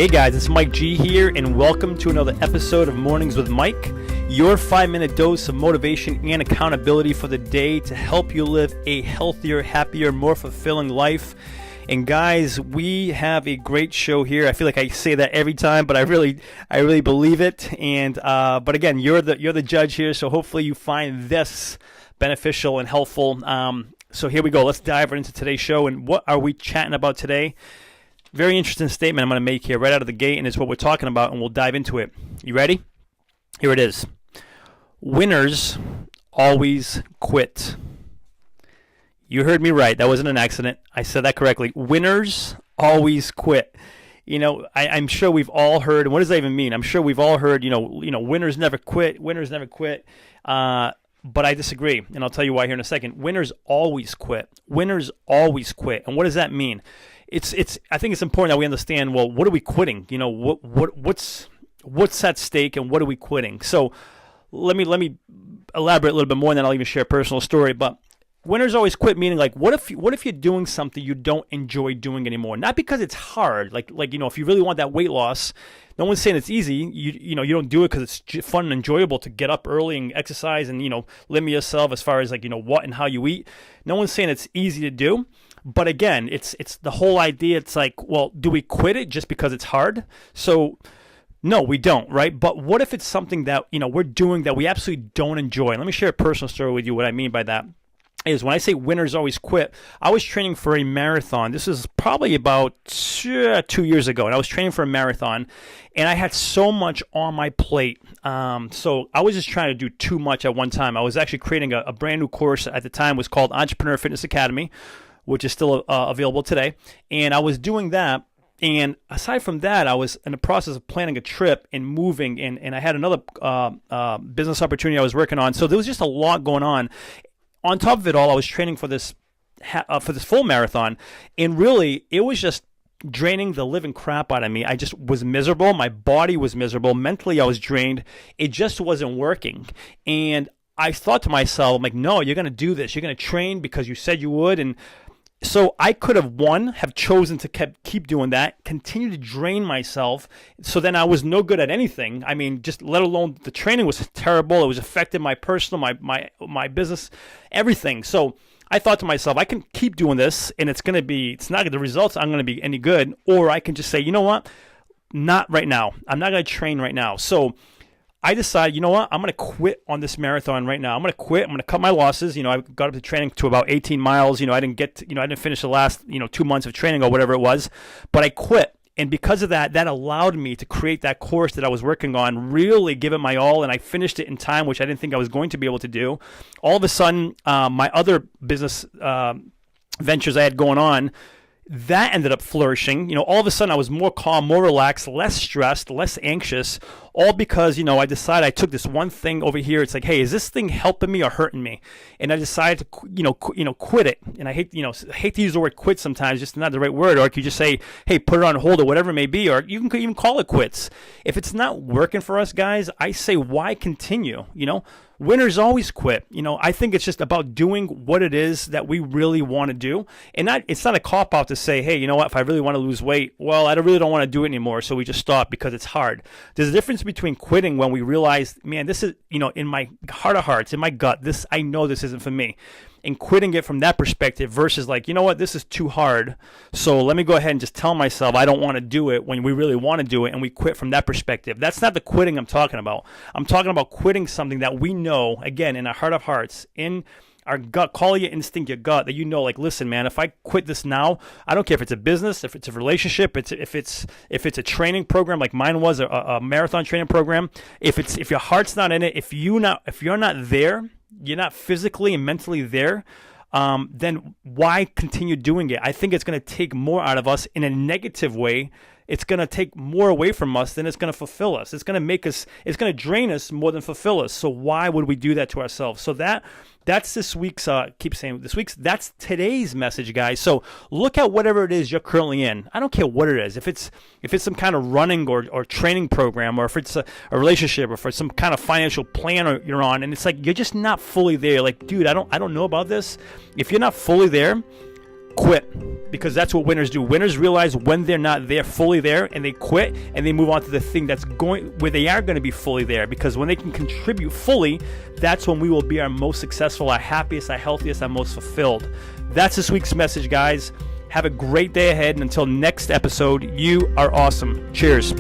Hey guys, it's Mike G here, and welcome to another episode of Mornings with Mike, your 5-minute dose of motivation and accountability for the day to help you live a healthier, happier, more fulfilling life. And guys, we have a great show here. I feel like I say that every time, but I really believe it. And but again, you're the judge here, so hopefully you find this beneficial and helpful. So here we go. Let's dive right into today's show. And what are we chatting about today? Very interesting statement I'm going to make here right out of the gate, and it's what we're talking about, and we'll dive into it. You ready? Here it is. Winners always quit. You heard me right. That wasn't an accident. I said that correctly. Winners always quit. You know, I'm sure we've all heard, and what does that even mean? I'm sure we've all heard, winners never quit, winners never quit. But I disagree, and I'll tell you why here in a second. Winners always quit. Winners always quit. And what does that mean? I think it's important that we understand, well, what are we quitting? You know, what's at stake and what are we quitting? So let me elaborate a little bit more, and then I'll even share a personal story. But winners always quit, meaning like, what if you're doing something you don't enjoy doing anymore? Not because it's hard, like if you really want that weight loss, no one's saying it's easy. You don't do it because it's fun and enjoyable to get up early and exercise and limit yourself as far as what and how you eat. No one's saying it's easy to do. But again, it's the whole idea. It's like, well, do we quit it just because it's hard? So no, we don't, right? But what if it's something that we're doing that we absolutely don't enjoy? And let me share a personal story with you. What I mean by that is, when I say winners always quit, I was training for a marathon. This is probably about 2 years ago, and I was training for a marathon, and I had so much on my plate. So I was just trying to do too much at one time. I was actually creating a brand new course at the time. It was called Entrepreneur Fitness Academy, which is still available today. And I was doing that. And aside from that, I was in the process of planning a trip and moving. And I had another business opportunity I was working on. So there was just a lot going on. On top of it all, I was training for this full marathon. And really, it was just draining the living crap out of me. I just was miserable. My body was miserable. Mentally, I was drained. It just wasn't working. And I thought to myself, I'm like, no, you're going to do this. You're going to train because you said you would. And so I could have chosen to keep doing that, continue to drain myself. So then I was no good at anything. I mean, just let alone the training was terrible. It was affecting my personal, my business, everything. So I thought to myself, I can keep doing this, and the results aren't going to be any good. Or I can just say, you know what? Not right now. I'm not going to train right now. So I decided, you know what, I'm going to quit on this marathon right now. I'm going to quit. I'm going to cut my losses. I got up to training to about 18 miles. I didn't finish the last, 2 months of training or whatever it was, but I quit. And because of that allowed me to create that course that I was working on, really give it my all, and I finished it in time, which I didn't think I was going to be able to do. All of a sudden, my other business ventures I had going on, that ended up flourishing. All of a sudden I was more calm, more relaxed, less stressed, less anxious, all because, I decided I took this one thing over here. It's like, hey, is this thing helping me or hurting me? And I decided to, quit it. And I hate to use the word quit sometimes, just not the right word. Or you could just say, hey, put it on hold or whatever it may be. Or you can even call it quits. If it's not working for us, guys, I say, why continue? Winners always quit. I think it's just about doing what it is that we really want to do. And it's not a cop-out to say, hey, you know what, if I really want to lose weight, well, I really don't want to do it anymore, so we just stop because it's hard. There's a difference between quitting when we realize, man, this is, in my heart of hearts, in my gut, I know this isn't for me. And quitting it from that perspective versus like, you know what, this is too hard, so let me go ahead and just tell myself I don't want to do it when we really want to do it, and we quit from that perspective. That's not the quitting I'm talking about. I'm talking about quitting something that we know, again, in our heart of hearts, in our gut, call your instinct your gut, that like, listen, man, if I quit this now, I don't care if it's a business, if it's a relationship, if it's a training program like mine was, a marathon training program, if your heart's not in it, if you're not there, you're not physically and mentally there, then why continue doing it? I think it's going to take more out of us in a negative way. It's going to take more away from us than it's going to fulfill us. It's going to drain us more than fulfill us. So why would we do that to ourselves? So that's this week's, that's today's message, guys. So look at whatever it is you're currently in. I don't care what it is. If it's some kind of running or training program, or if it's a relationship, or if it's some kind of financial plan you're on, and it's like you're just not fully there. Like, dude, I don't know about this. If you're not fully there, quit, because that's what winners do. Winners realize when they're not there, fully there, and they quit and they move on to the thing that's going where they are going to be fully there, because when they can contribute fully, that's when we will be our most successful, our happiest, our healthiest, our most fulfilled. That's this week's message, guys. Have a great day ahead, and until next episode, you are awesome. Cheers.